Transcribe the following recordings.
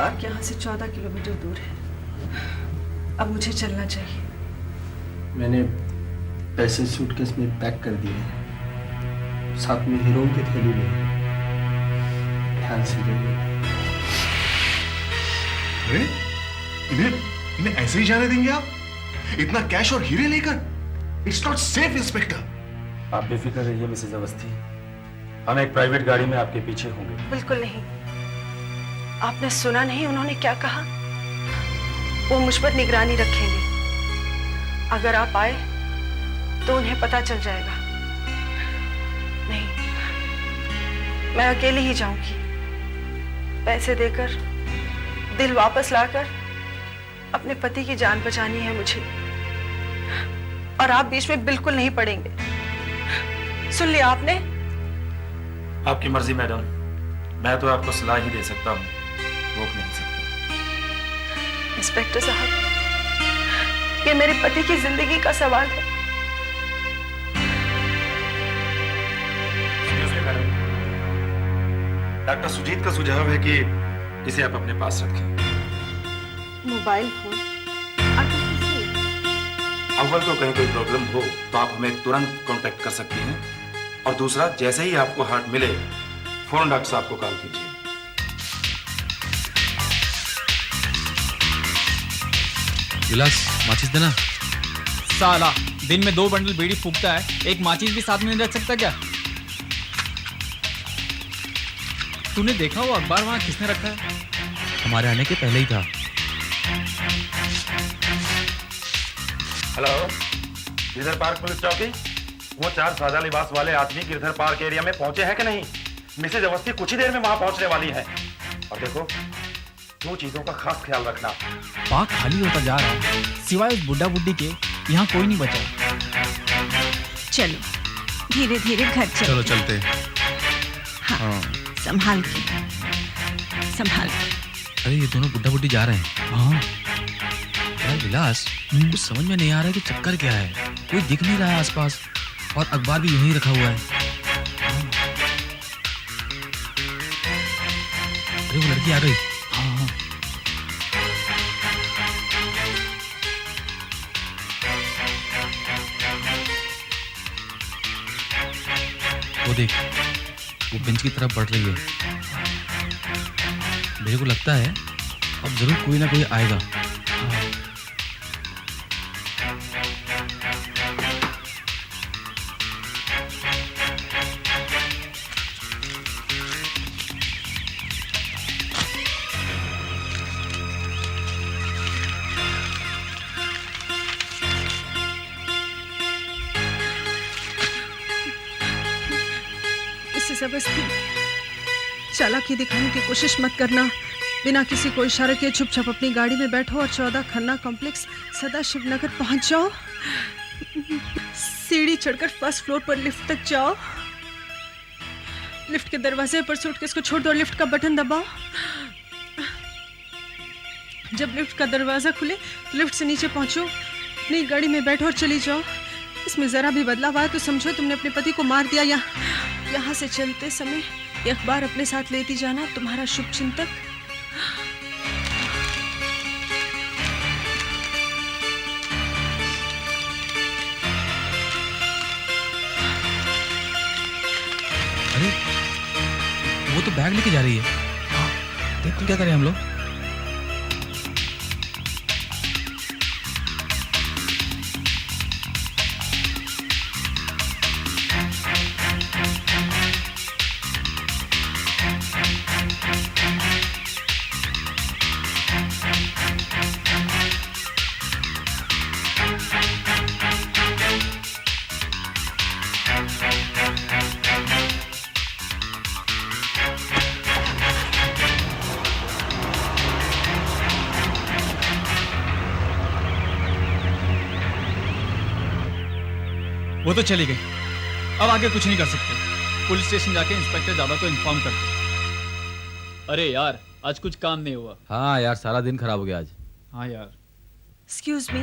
Park यहाँ से 14 kilometre दूर है। अब मुझे चलना चाहिए। मैंने पैसे सूटकेस में पैक कर दिए हैं, साथ में हीरोइन की थैली भी है। ध्यान से जाइए। अरे इन्हें इन्हें ऐसे ही जाने देंगे आप? इतना कैश और हीरे लेकर? It's not safe inspector. आप बेफिक्र रहिए मिसेज अवस्थी, हम एक प्राइवेट गाड़ी में आपके पीछे होंगे। बिल्कुल नहीं। आपने सुना नहीं उन्होंने क्या कहा? वो मुझ पर निगरानी रखेंगे। अगर आप आए तो उन्हें पता चल जाएगा। नहीं, मैं अकेली ही जाऊंगी। पैसे देकर, दिल वापस लाकर अपने पति की जान बचानी है मुझे, और आप बीच में बिल्कुल नहीं पड़ेंगे। सुन लिया आपने? आपकी मर्जी मैडम, मैं तो आपको सलाह ही दे सकता हूँ, रोक नहीं सकता। इंस्पेक्टर साहब, ये मेरे पति की जिंदगी का सवाल है। मैडम, डॉक्टर सुजीत का सुझाव है कि इसे आप अपने पास रखें। मोबाइल फोन आखिर किस लिए? अव्वल तो कहीं कोई प्रॉब्लम हो तो आप हमें तुरंत कांटेक्ट कर सकती हैं, और दूसरा, जैसे ही आपको हार्ट मिले फौरन डॉक्टर साहब को कॉल कीजिए। विलास, माचिस देना। साला दिन में 2 बंडल बीड़ी फूकता है, एक माचिस भी साथ में नहीं रख सकता क्या? तूने देखा वो अखबार वहां किसने रखा है? हमारे आने के पहले ही था। हेलो, गिरधर पार्क पुलिस चौकी। वो 4 सादा लिबास वाले आदमी गिरधर पार्क एरिया में पहुंचे हैं कि नहीं? मिसेज अवस्थी कुछ ही देर में वहां पहुंचने वाली है। और देखो, 2 चीजों का खास ख्याल रखना। पार्क खाली होता जा रहा है, सिवाय उस बुड्ढा बुड्ढी के यहाँ कोई नहीं बचा। चलो धीरे धीरे घर चलो चलते। हाँ, संभाल के, संभाल के। अरे ये दोनों बुड्ढा बुड्ढी जा रहे हैं। हाँ यार विलास, कुछ समझ में नहीं आ रहा है कि चक्कर क्या है। कोई दिख नहीं रहा है आसपास, और अखबार भी यूं ही रखा हुआ है। अरे वो लड़की आ गई। हाँ, वो देख, वो बेंच की तरफ बढ़ रही है। मेरे को लगता है अब जरूर कोई ना कोई आएगा। अवस्थी, चालाकी दिखाने की कोशिश मत करना। बिना किसी को इशारे के चुपचाप अपनी गाड़ी में बैठो और 14 खन्ना कॉम्प्लेक्स सदाशिव नगर पहुंच जाओ। सीढ़ी चढ़कर फर्स्ट फ्लोर पर लिफ्ट तक जाओ। लिफ्ट के दरवाजे पर सूटकेस को छोड़ दो और लिफ्ट का बटन दबाओ। जब लिफ्ट का दरवाजा खुले तो लिफ्ट से नीचे पहुंचो, अपनी गाड़ी में बैठो और चली जाओ। इसमें जरा भी बदलाव आया तो समझो तुमने अपने पति को मार दिया। यहाँ से चलते समय ये अखबार अपने साथ लेती जाना, तुम्हारा शुभ चिंतक। अरे वो तो बैग लेके जा रही है। देख तो क्या करें हम लोग। वो तो चली गई, अब आगे कुछ नहीं कर सकते। पुलिस स्टेशन जाके इंस्पेक्टर ज्यादा को इन्फॉर्म करते। अरे यार, आज कुछ काम नहीं हुआ। हाँ यार, सारा दिन खराब हो गया आज। हाँ यार। एक्सक्यूज मी,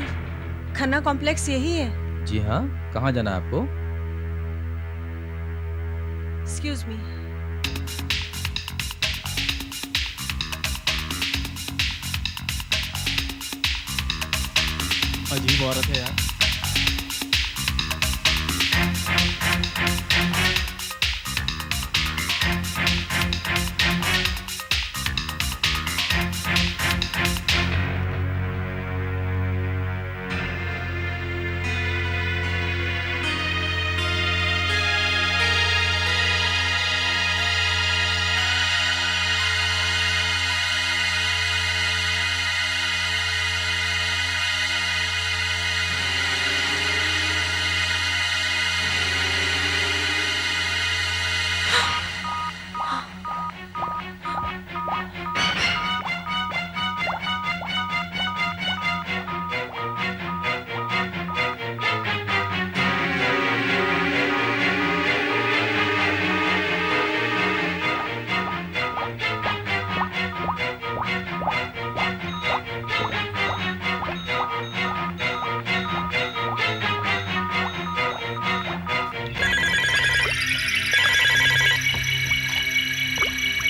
खन्ना कॉम्प्लेक्स यही है? जी हाँ, कहाँ जाना है आपको? Excuse me. अजीब औरत है यार।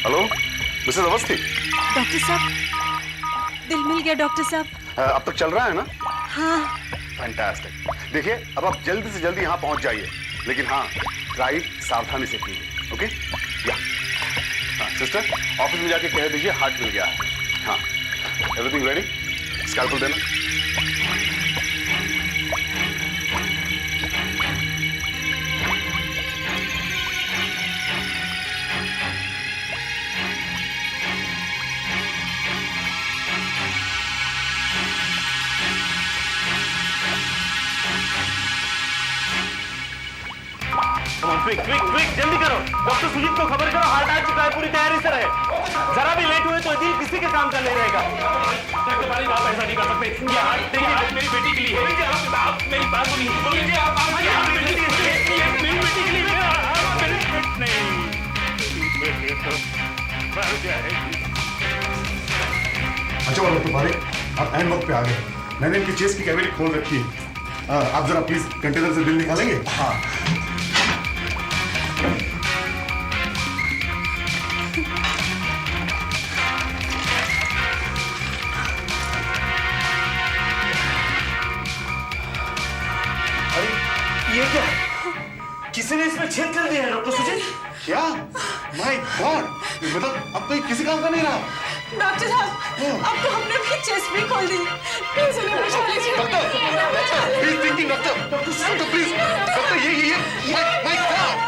Hello Mrs Awasthi. डॉक्टर साहब, दिल मिल गया डॉक्टर साहब। अब तक चल रहा है ना? हाँ। फैंटास्टिक। देखिए अब आप जल्दी से जल्दी यहाँ पहुँच जाइए, लेकिन हाँ ड्राइव सावधानी से कीजिए। ओके या हाँ सिस्टर, ऑफिस में जाके कह दीजिए हार्ट मिल गया है। हाँ एवरीथिंग रेडी? स्कैल्पेल देना। क्विक क्विक क्विक जल्दी करो। डॉक्टर सुजीत को खबर करो, हार्ट आ चुका है, पूरी तैयारी से रहे। जरा भी लेट हुए तो दिल किसी के काम का नहीं रहेगा। डॉक्टर बारी आप ऐसा नहीं कर सकते। ये हार्ट देखिए, हार्ट मेरी बेटी के लिए है। आप मेरी बात सुनिए। आप मेरी बेटी के लिए अच्छा वाला तुम्हारे आप एंड वक्त पे आ गए। मैंने इनकी चेस्ट की कैविटी खोल रखी है। आप जरा प्लीज कंटेनर से बिल निकालेंगे? हाँ। ये क्या है? किसी ने इसमें छेद कर दिया है डॉक्टर सुजीत। क्या? माय गॉड, मतलब अब तो ये किसी काम का नहीं रहा। डॉक्टर साहब, अब तो हमने भी चेस्ट भी खोल दी। प्लीज उन्हें बचा लीजिए। Doctor please thinking doctor. Doctor please doctor ये माय गॉड।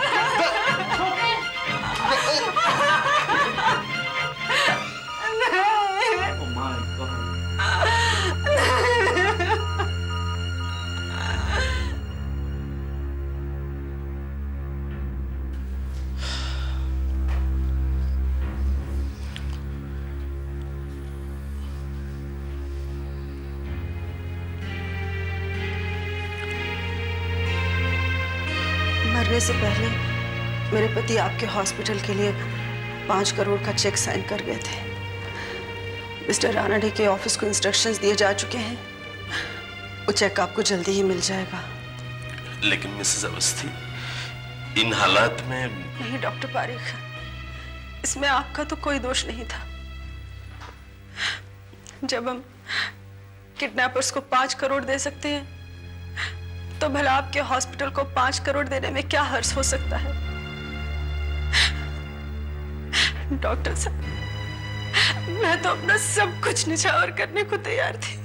मरने से पहले मेरे पति आपके हॉस्पिटल के लिए 5 करोड़ का चेक साइन कर गए थे। मिस्टर रानडे के ऑफिस को इंस्ट्रक्शंस दिए जा चुके हैं। वो चेक आपको जल्दी ही मिल जाएगा। लेकिन मिसेस अवस्थी, इन हालात में... नहीं डॉक्टर पारिक, इसमें आपका तो कोई दोष नहीं था। जब हम किडनैपर्स को 5 करोड़ दे सकते हैं, तो भला आपके हॉस्पिटल को 5 करोड़ देने में क्या हर्ज हो सकता है? डॉक्टर साहब, मैं तो अपना सब कुछ निछावर करने को तैयार थी,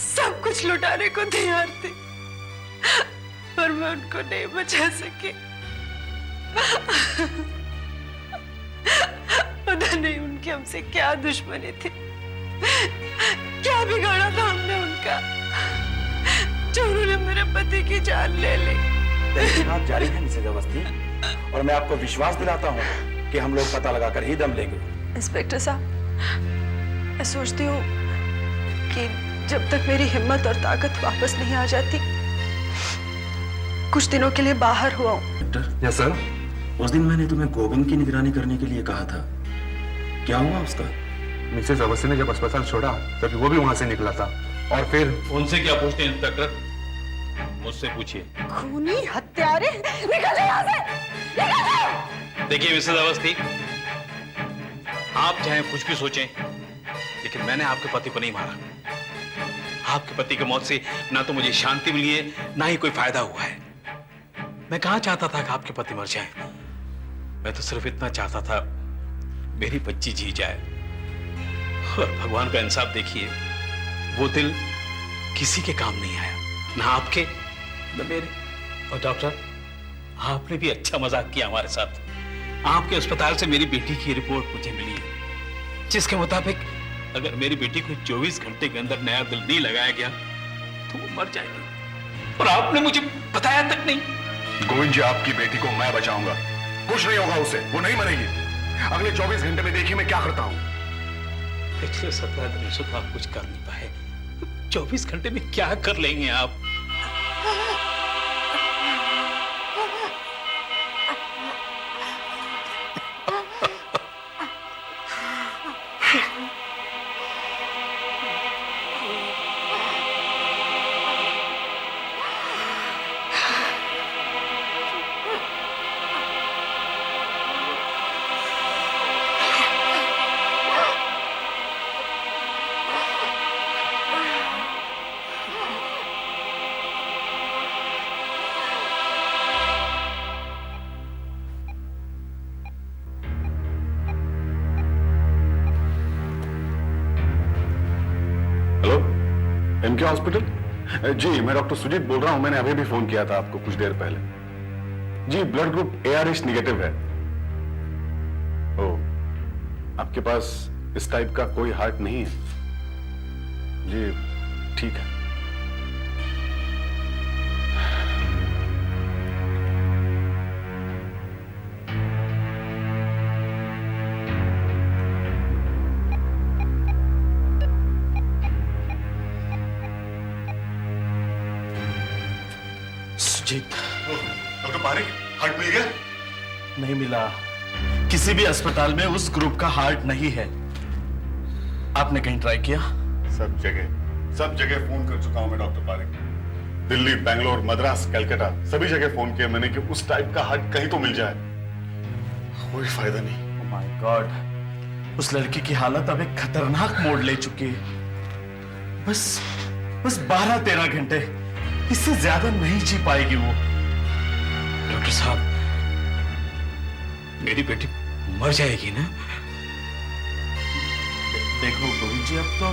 सब कुछ लुटाने को तैयार थी, पर मैं उनको नहीं बचा सकी। पता नहीं उनकी हमसे क्या दुश्मनी थी, क्या बिगाड़ा था हमने उनका, जो उन्होंने मेरे पति की जान ले ली। तहकीकात जारी है मिसेज अवस्थी, और मैं आपको विश्वास दिलाता हूँ कि हम लोग पता लगाकर ही दम लेंगे। इंस्पेक्टर साहब, मैं सोचती हूँ कि जब तक मेरी हिम्मत और ताकत वापस नहीं आ जाती, कुछ दिनों के लिए बाहर हुआ हूँ। Doctor, yes sir. उस दिन मैंने तुम्हें गोविंद की निगरानी करने के लिए कहा था, क्या हुआ उसका? मिसेस अवस्थी ने जब अस्पताल छोड़ा तभी वो भी वहां से निकला था। और फिर उनसे क्या पूछते हैं इंस्पेक्टर? मुझसे पूछिए। खूनी हत्यारे, निकल यहाँ से, निकल जाओ। देखिए मिसेस अवस्थी, आप चाहे कुछ भी सोचें, लेकिन मैंने आपके पति को नहीं मारा। आपके पति की मौत से ना तो मुझे शांति मिली है, ना ही कोई फायदा हुआ है। मैं कहाँ चाहता था कि आपके पति मर जाए। मैं तो सिर्फ इतना चाहता था मेरी बच्ची जी जाए। और भगवान का इंसाफ देखिए, वो दिल किसी के काम नहीं आया, ना आपके ना मेरे। और डॉक्टर, आपने भी अच्छा मजाक किया हमारे साथ। आपके अस्पताल से मेरी बेटी की रिपोर्ट मुझे मिली है, जिसके मुताबिक अगर मेरी बेटी को 24 घंटे के अंदर नया दिल नहीं लगाया गया तो वो मर जाएगी, और आपने मुझे बताया तक नहीं। गोविंद जी, आपकी बेटी को मैं बचाऊंगा, कुछ नहीं होगा उसे, वो नहीं मरेगी। अगले 24 घंटे में देखिए मैं क्या करता हूं। पिछले 17 दिनों से तो आप कुछ कर नहीं पाए, 24 घंटे में क्या कर लेंगे आप? MK hospital? जी, मैं डॉक्टर सुजीत बोल रहा हूं। मैंने अभी भी फोन किया था आपको कुछ देर पहले। जी, ब्लड ग्रुप ARH नेगेटिव है। ओ, आपके पास इस टाइप का कोई हार्ट नहीं है? जी, ठीक है। डॉक्टर पारिक, हार्ट मिल गया? नहीं मिला। किसी भी अस्पताल में उस ग्रुप का हार्ट नहीं है। आपने कहीं ट्राई किया? सब जगह फोन कर चुका हूं मैं डॉक्टर पारिक। दिल्ली, बेंगलोर, मद्रास, कलकत्ता, सभी जगह फोन किया मैंने कि उस टाइप का हार्ट कहीं तो मिल जाए। कोई फायदा नहीं। ओह माय गॉड, उस लड़की की हालत अब एक खतरनाक मोड़ ले चुकी है। बस 12-13 घंटे, इससे ज्यादा नहीं जी पाएगी वो। डॉक्टर साहब, मेरी बेटी मर जाएगी ना? देखो गोविंद जी, अब तो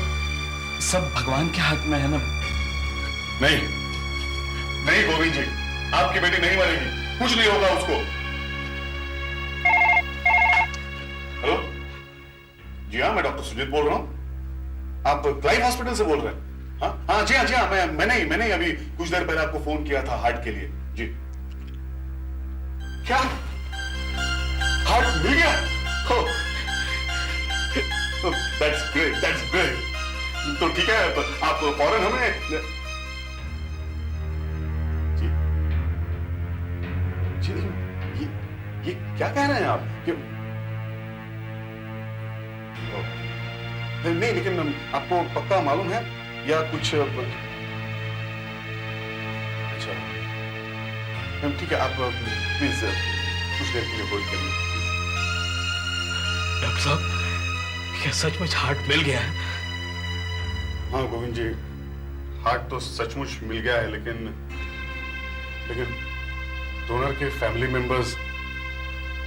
सब भगवान के हाथ में है ना। नहीं गोविंद जी, आपकी बेटी नहीं मरेगी, कुछ नहीं होगा उसको। हेलो जी हाँ, मैं डॉक्टर सुजीत बोल रहा हूं। आप क्लाइव हॉस्पिटल से बोल रहे हैं? हाँ जी हाँ, मैंने ही अभी कुछ देर पहले आपको फोन किया था हार्ट के लिए। जी, क्या हार्ट मिल गया? That's great. तो ठीक है, आप फौरन हमें। जी, ये क्या कह रहे हैं आप? नहीं, लेकिन आपको पक्का मालूम है या कुछ? अच्छा, ठीक है, आप प्लीज कुछ देर के लिए होल्ड करिए। डॉक्टर साहब, क्या सचमुच हार्ट मिल गया है? हाँ गोविंद जी, हार्ट तो सचमुच मिल गया है, लेकिन डोनर के फैमिली मेंबर्स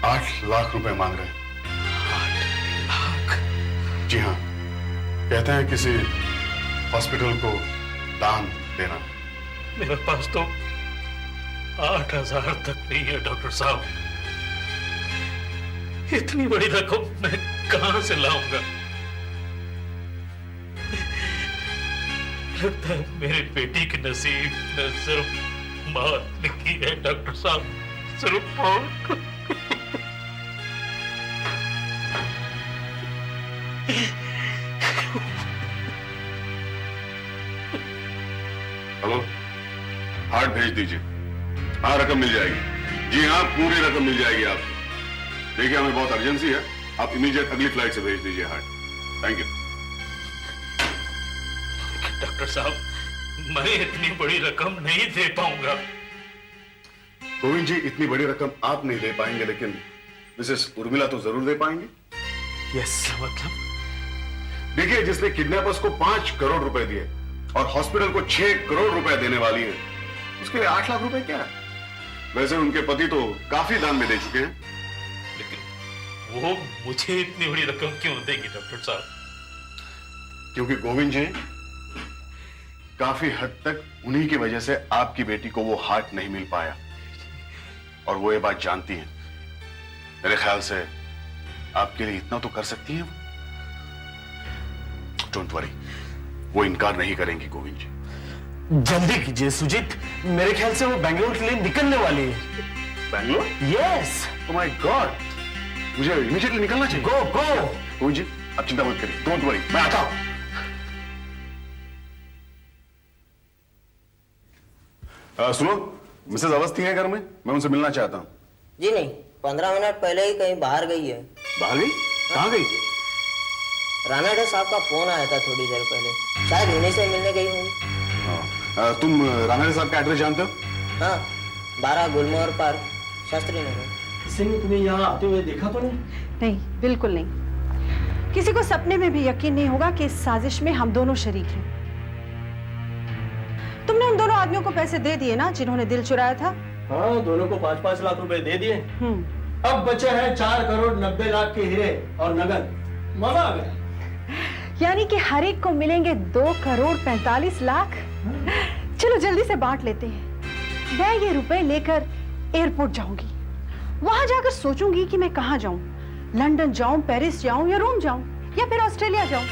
8 लाख रुपए मांग रहे हैं। 8 लाख? जी हाँ, कहते हैं किसी हॉस्पिटल को दान देना। मेरे पास तो 8,000 तक नहीं है डॉक्टर साहब। इतनी बड़ी रकम मैं कहां से लाऊंगा? लगता है मेरी बेटी के नसीब में सिर्फ मौत लिखी है डॉक्टर साहब, सिर्फ मौत। हेलो, हार्ट भेज दीजिए। हाँ, रकम मिल जाएगी। जी हाँ, पूरी रकम मिल जाएगी आपको। देखिए, हमें बहुत अर्जेंसी है, आप इमीडिएट अगली फ्लाइट से भेज दीजिए हार्ट। Thank you. डॉक्टर साहब, मैं इतनी बड़ी रकम नहीं दे पाऊंगा। गोविंद जी, इतनी बड़ी रकम आप नहीं दे पाएंगे, लेकिन मिसेस उर्मिला तो जरूर दे पाएंगे। यस, मतलब? देखिए, जिसने किडनैपर्स को 5 करोड़ रुपए दिए, और हॉस्पिटल को 6 करोड़ रुपए देने वाली है, उसके लिए 8 लाख रुपए क्या है? वैसे उनके पति तो काफी दान में दे चुके हैं। लेकिन वो मुझे इतनी बड़ी रकम क्यों देगी डॉक्टर साहब? क्योंकि गोविंद जी, काफी हद तक उन्हीं की वजह से आपकी बेटी को वो हार्ट नहीं मिल पाया, और वो ये बात जानती हैं। मेरे ख्याल से आपके लिए इतना तो कर सकती हैं। डोंट वरी, वो इनकार नहीं करेंगी गोविंद जी। जल्दी कीजिए सुजीत, मेरे ख्याल से वो बैंगलोर के लिए निकलने वाली है। Bangalore? Yes. Oh my God, मुझे इमीडिएटली निकलना चाहिए। गो गो। गोविंद जी, आप चिंता मत करिए, डोंट वरी, मैं आता हूं। सुनो, मिसेस अवस्थी हैं घर में? मैं उनसे मिलना चाहता हूं। जी नहीं, 15 मिनट पहले ही कहीं बाहर गई है। बाहर गई? कहां गई? रानाडे साहब का फोन आया था थोड़ी देर पहले, शायद उन्हीं से मिलने गई होंगी। तुम रानाडे साहब का एड्रेस जानते हो? हाँ, 12 गुलमोहर पार्क, शास्त्री नगर। किसी ने तुम्हें यहाँ आते हुए देखा तो नहीं? नहीं, बिल्कुल नहीं। किसी को सपने में भी यकीन नहीं होगा कि इस साजिश में हम दोनों शरीक हैं। तुमने उन दोनों आदमियों को पैसे दे दिए ना, जिन्होंने दिल चुराया था? हाँ, दोनों को 5-5 लाख रुपए दे दिए। अब बचे हैं 4 करोड़ 90 लाख के हीरे और नगद। मजा आ गया। यानी कि हर एक को मिलेंगे 2 करोड़ 45 लाख। चलो जल्दी से बांट लेते हैं। मैं ये रुपए लेकर एयरपोर्ट जाऊंगी, वहां जाकर सोचूंगी कि मैं कहाँ जाऊं, लंदन जाऊं, पेरिस जाऊं या रोम जाऊं या फिर ऑस्ट्रेलिया जाऊं।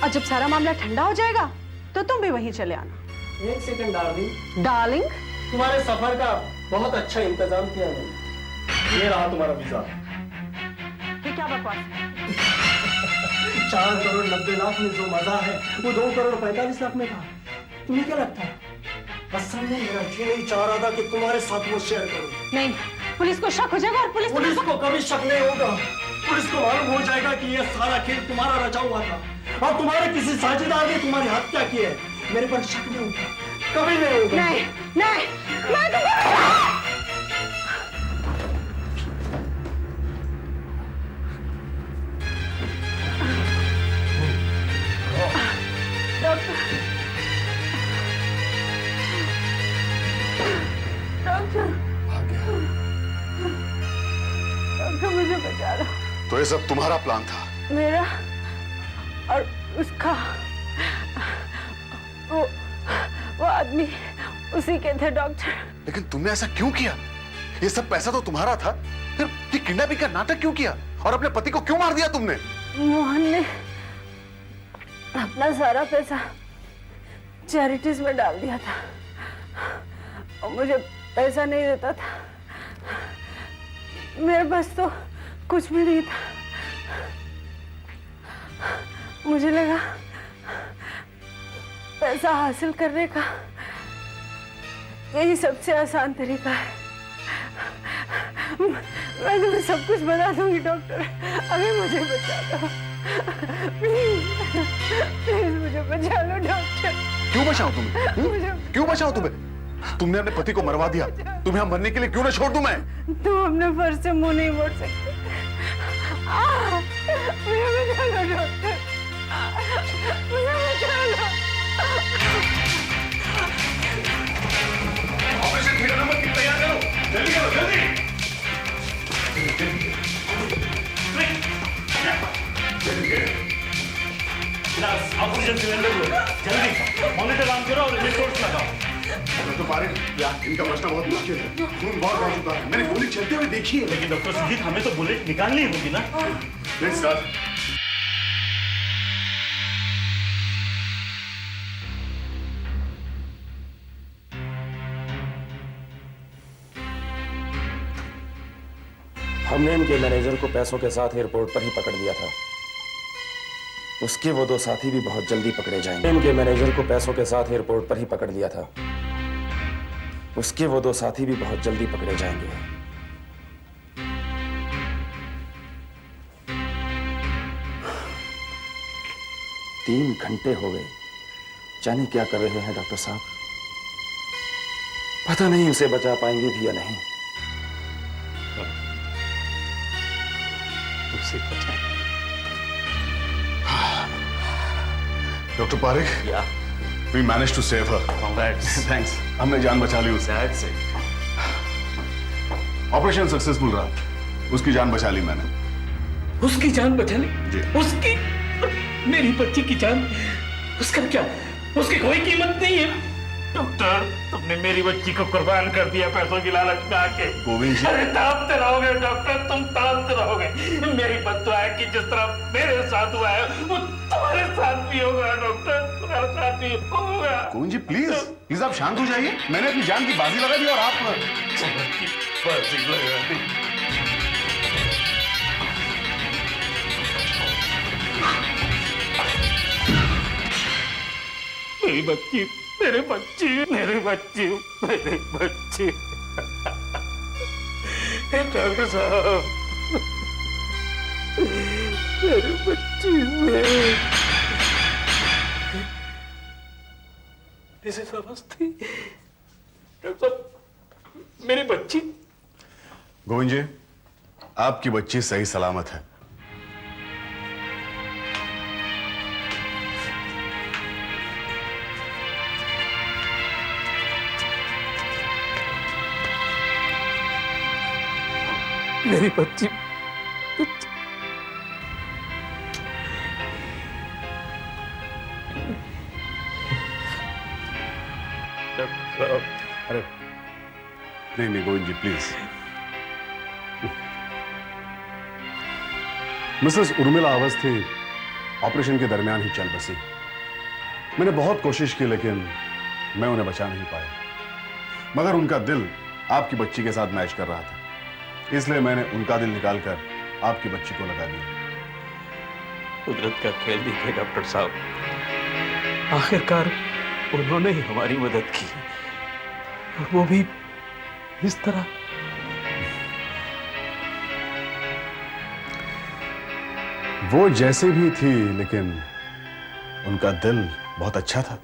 और जब सारा मामला ठंडा हो जाएगा तो तुम भी वहीं चले आना। 1 सेकंड डार्लिंग। डार्लिंग? तुम्हारे सफर का बहुत अच्छा इंतजाम किया मैंने। ये रहा तुम्हारा वीजा। ये क्या बकवास है? 4 करोड़ 90 लाख में जो मजा है वो 2 करोड़ 45 लाख में था। तुम्हें क्या लगता है? असल में मेरा जी नहीं चाह रहा था कि तुम्हारे साथ वो शेयर करूं। नहीं, पुलिस को शक हो जाएगा और पुलिस को कभी शक नहीं होगा। पुलिस को मालूम हो जाएगा कि ये सारा खेल तुम्हारा रचा हुआ था और तुम्हारे किसी साझेदार ने तुम्हारी हत्या की है। मेरे पर शक नहीं होगा, कभी नहीं होगा। नहीं, नहीं, मैं डॉक्टर, मुझे बचा लो। तो ये सब तुम्हारा प्लान था? मेरा और उसका। वो आदमी उसी के थे डॉक्टर। लेकिन तुमने ऐसा क्यों किया? ये सब पैसा तो तुम्हारा था, फिर ये किडनैपिंग का नाटक क्यों किया और अपने पति को क्यों मार दिया तुमने? मोहन ने अपना सारा पैसा चैरिटीज में डाल दिया था और मुझे पैसा नहीं देता था। मेरे पास तो कुछ भी नहीं था। मुझे लगा पैसा हासिल करने का यही सबसे आसान तरीका है। मैं तुम्हें सब कुछ बता दूंगी डॉक्टर, अभी मुझे बचा लो प्लीज, प्लीज मुझे बचा लो डॉक्टर। क्यों बचाऊं तुम्हें? क्यों बचाऊं तुम्हें? तुमने अपने पति को मरवा दिया, तुम्हें यहाँ मरने के लिए क्यों ना छोड़ दूं मैं? तुम अपने फर्ज से मुंह नहीं मोड़ सकते। मुझे बचा लो डॉक्टर, मुझे बचा लो। ऑपरेशन थिएटर नंबर 3 तैयार करो, जल्दी करो, जल्दी। ऑक्सीजन सिलेंडर लो, जल्दी मॉनिटर ऑन करो और रिपोर्ट्स लगाओ। तो पारिक, इनका बचना बहुत मुश्किल है, खून बहुत बढ़ चुका है। मैंने गोली चलते हुए देखी है। लेकिन डॉक्टर सुजीत, हमें तो बुलेट निकालनी होगी ना। Let's start. हमने इनके मैनेजर को पैसों के साथ एयरपोर्ट पर ही पकड़ लिया था। उसके वो 2 साथी भी बहुत जल्दी पकड़े जाएंगे। इनके मैनेजर को पैसों के साथ एयरपोर्ट पर ही पकड़ लिया था। उसके वो 2 साथी भी बहुत जल्दी पकड़े जाएंगे। तीन घंटे हो गए, जाने क्या कर रहे हैं डॉक्टर साहब। पता नहीं उसे बचा पाएंगे भी या नहीं। उसे बचाएं। Doctor Pareek, we managed to save her. Thanks. हमने जान बचा ली उससे. ऑपरेशन सक्सेसफुल रहा. उसकी जान बचा ली मैंने. उसकी जान बचा ली? जी. उसकी, मेरी बच्ची की जान, उसका क्या? उसकी कोई कीमत नहीं है। डॉक्टर, तुमने मेरी बच्ची को कुर्बान कर दिया पैसों की लालच में आके। गोविंद जी, अरे तड़पते रहोगे डॉक्टर, तुम तड़पते रहोगे। मेरी बद्दुआ है कि जिस तरह मेरे साथ हुआ है वो तुम्हारे साथ भी होगा डॉक्टर, तुम्हारे साथ भी होगा। गोविंद जी प्लीज आप शांत हो जाइए. मैंने अपनी जान की बाजी लगा दी और आप बाजी लगा दी। मेरी बच्ची, मेरे बच्ची, मेरे बच्ची, मेरे बच्ची। डॉक्टर साहब, मेरी बच्ची, मिसेस अवस्थी, डॉक्टर साहब, मेरी बच्ची। गोविंद जी, आपकी बच्ची सही सलामत है. मेरी बच्ची, अरे नहीं Govind ji please. Mrs Urmila Awasthi operation के दरमियान ही चल बसी. मैंने बहुत कोशिश की लेकिन मैं उन्हें बचा नहीं पाया. मगर उनका दिल आपकी बच्ची के साथ मैच कर रहा था, इसलिए मैंने उनका दिल निकालकर आपकी बच्ची को लगा दिया. कुदरत का खेल देखिए डॉक्टर साहब, आखिरकार उन्होंने ही हमारी मदद की और वो भी इस तरह. वो जैसे भी थी लेकिन उनका दिल बहुत अच्छा था.